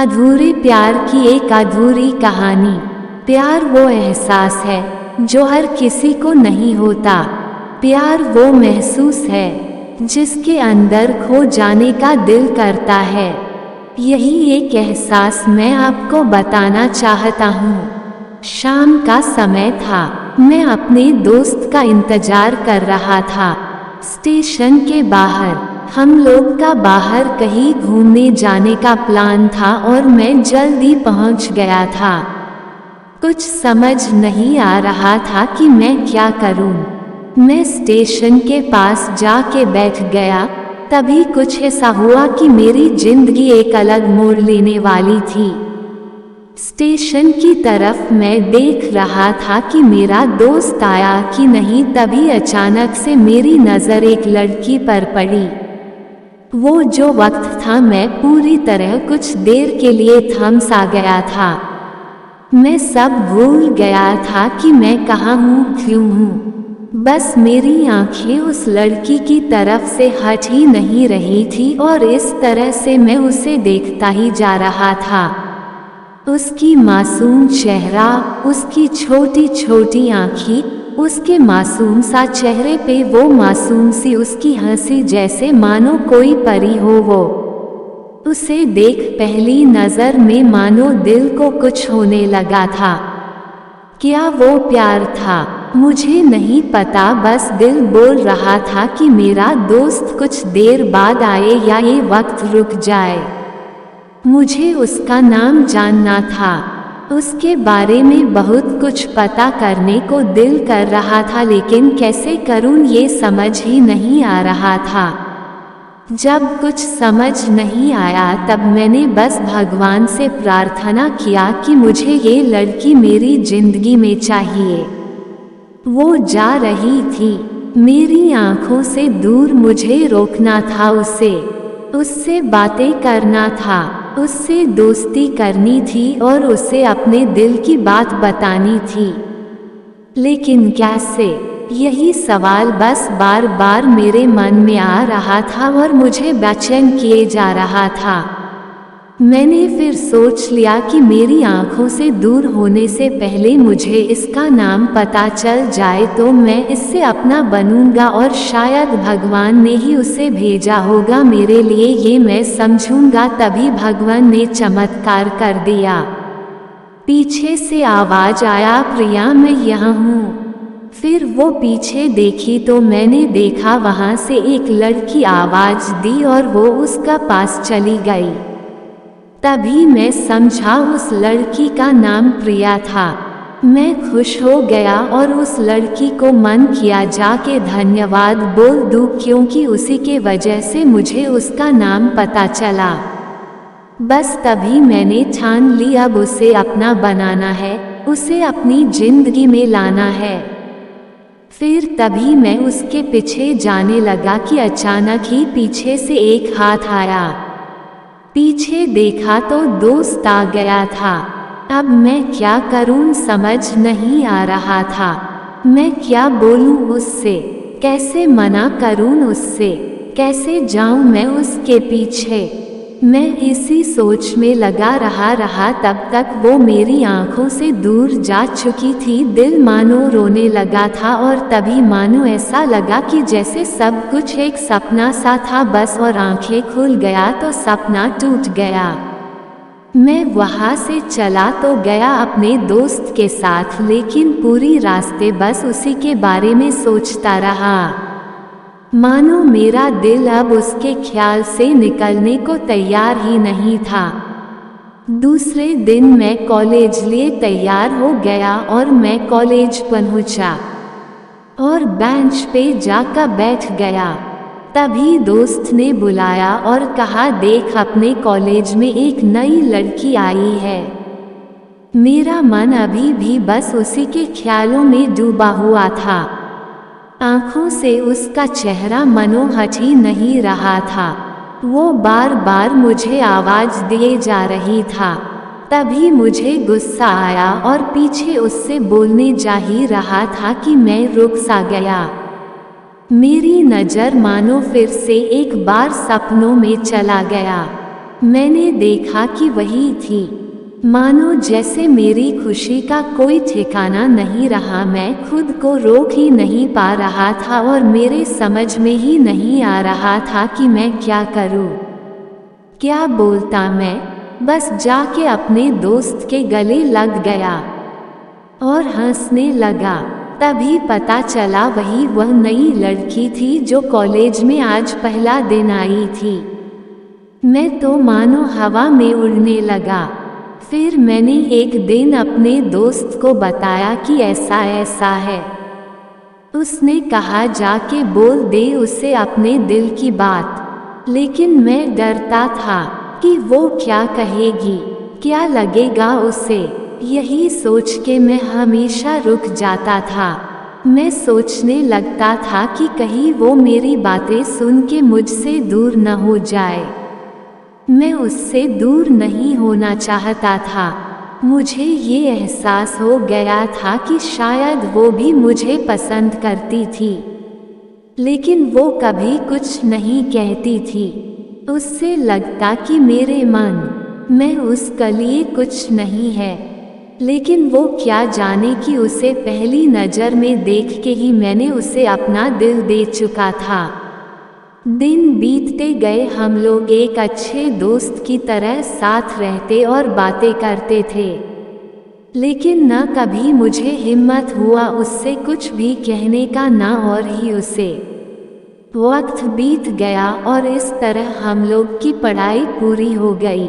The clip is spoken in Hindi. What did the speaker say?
अधूरे प्यार की एक अधूरी कहानी। प्यार वो एहसास है जो हर किसी को नहीं होता। प्यार वो महसूस है जिसके अंदर खो जाने का दिल करता है। यही एक एहसास मैं आपको बताना चाहता हूँ। शाम का समय था। मैं अपने दोस्त का इंतजार कर रहा था। स्टेशन के बाहर हम लोग का बाहर कहीं घूमने जाने का प्लान था और मैं जल्दी पहुंच गया था। कुछ समझ नहीं आ रहा था कि मैं क्या करूं। मैं स्टेशन के पास जाके बैठ गया। तभी कुछ ऐसा हुआ कि मेरी जिंदगी एक अलग मोड़ लेने वाली थी। स्टेशन की तरफ मैं देख रहा था कि मेरा दोस्त आया कि नहीं, तभी अचानक से मेरी नज़र एक लड़की पर पड़ी। वो जो वक्त था मैं पूरी तरह कुछ देर के लिए थम सा गया था। मैं सब भूल गया था कि मैं कहाँ हूँ, क्यों हूँ। बस मेरी आंखें उस लड़की की तरफ से हट ही नहीं रही थी और इस तरह से मैं उसे देखता ही जा रहा था। उसकी मासूम चेहरा, उसकी छोटी छोटी आँखें, उसके मासूम सा चेहरे पे वो मासूम सी उसकी हंसी, जैसे मानो कोई परी हो वो। उसे देख पहली नज़र में मानो दिल को कुछ होने लगा था। क्या वो प्यार था? मुझे नहीं पता, बस दिल बोल रहा था कि मेरा दोस्त कुछ देर बाद आए या ये वक्त रुक जाए। मुझे उसका नाम जानना था। उसके बारे में बहुत कुछ पता करने को दिल कर रहा था, लेकिन कैसे करूं ये समझ ही नहीं आ रहा था। जब कुछ समझ नहीं आया तब मैंने बस भगवान से प्रार्थना किया कि मुझे ये लड़की मेरी जिंदगी में चाहिए। वो जा रही थी, मेरी आंखों से दूर, मुझे रोकना था उसे। उससे बातें करना था, उससे दोस्ती करनी थी और उसे अपने दिल की बात बतानी थी। लेकिन कैसे? यही सवाल बस बार बार मेरे मन में आ रहा था और मुझे बेचैन किए जा रहा था। मैंने फिर सोच लिया कि मेरी आंखों से दूर होने से पहले मुझे इसका नाम पता चल जाए तो मैं इससे अपना बनूंगा और शायद भगवान ने ही उसे भेजा होगा मेरे लिए, ये मैं समझूंगा। तभी भगवान ने चमत्कार कर दिया। पीछे से आवाज आया, प्रिया मैं यहाँ हूँ। फिर वो पीछे देखी तो मैंने देखा वहाँ से एक लड़की आवाज दी और वो उसका पास चली गई। तभी मैं समझा उस लड़की का नाम प्रिया था। मैं खुश हो गया और उस लड़की को मन किया जाके धन्यवाद बोल दूं, क्योंकि उसी के वजह से मुझे उसका नाम पता चला। बस तभी मैंने ठान ली अब उसे अपना बनाना है, उसे अपनी जिंदगी में लाना है। फिर तभी मैं उसके पीछे जाने लगा कि अचानक ही पीछे से एक हाथ आया। पीछे देखा तो दोस्त आ गया था। अब मैं क्या करूं समझ नहीं आ रहा था। मैं क्या बोलूं उससे, कैसे मना करूं उससे, कैसे जाऊं मैं उसके पीछे। मैं इसी सोच में लगा रहा तब तक वो मेरी आंखों से दूर जा चुकी थी। दिल मानो रोने लगा था और तभी मानो ऐसा लगा कि जैसे सब कुछ एक सपना सा था बस, और आंखें खुल गया तो सपना टूट गया। मैं वहाँ से चला तो गया अपने दोस्त के साथ, लेकिन पूरी रास्ते बस उसी के बारे में सोचता रहा। मानो मेरा दिल अब उसके ख्याल से निकलने को तैयार ही नहीं था। दूसरे दिन मैं कॉलेज लिए तैयार हो गया और मैं कॉलेज पहुंचा और बेंच पे जाकर बैठ गया। तभी दोस्त ने बुलाया और कहा, देख अपने कॉलेज में एक नई लड़की आई है। मेरा मन अभी भी बस उसी के ख्यालों में डूबा हुआ था। आंखों से उसका चेहरा मनो हट ही नहीं रहा था। वो बार बार मुझे आवाज दिए जा रही था। तभी मुझे गुस्सा आया और पीछे उससे बोलने जा ही रहा था कि मैं रुक सा गया। मेरी नज़र मानो फिर से एक बार सपनों में चला गया। मैंने देखा कि वही थी। मानो जैसे मेरी खुशी का कोई ठिकाना नहीं रहा, मैं खुद को रोक ही नहीं पा रहा था और मेरे समझ में ही नहीं आ रहा था कि मैं क्या करूं। क्या बोलता मैं? बस जाके अपने दोस्त के गले लग गया और हंसने लगा। तभी पता चला वह नई लड़की थी जो कॉलेज में आज पहला दिन आई थी। मैं तो मानो हवा में उड़ने लगा। फिर मैंने एक दिन अपने दोस्त को बताया कि ऐसा ऐसा है। उसने कहा जाके बोल दे उसे अपने दिल की बात। लेकिन मैं डरता था कि वो क्या कहेगी, क्या लगेगा उसे। यही सोच के मैं हमेशा रुक जाता था। मैं सोचने लगता था कि कहीं वो मेरी बातें सुन के मुझसे दूर न हो जाए। मैं उससे दूर नहीं होना चाहता था। मुझे ये एहसास हो गया था कि शायद वो भी मुझे पसंद करती थी, लेकिन वो कभी कुछ नहीं कहती थी। उससे लगता कि मेरे मन में उसके लिए कुछ नहीं है, लेकिन वो क्या जाने कि उसे पहली नज़र में देख के ही मैंने उसे अपना दिल दे चुका था। दिन बीतते गए, हम लोग एक अच्छे दोस्त की तरह साथ रहते और बातें करते थे, लेकिन न कभी मुझे हिम्मत हुआ उससे कुछ भी कहने का, ना और ही उसे। वक्त बीत गया और इस तरह हम लोग की पढ़ाई पूरी हो गई।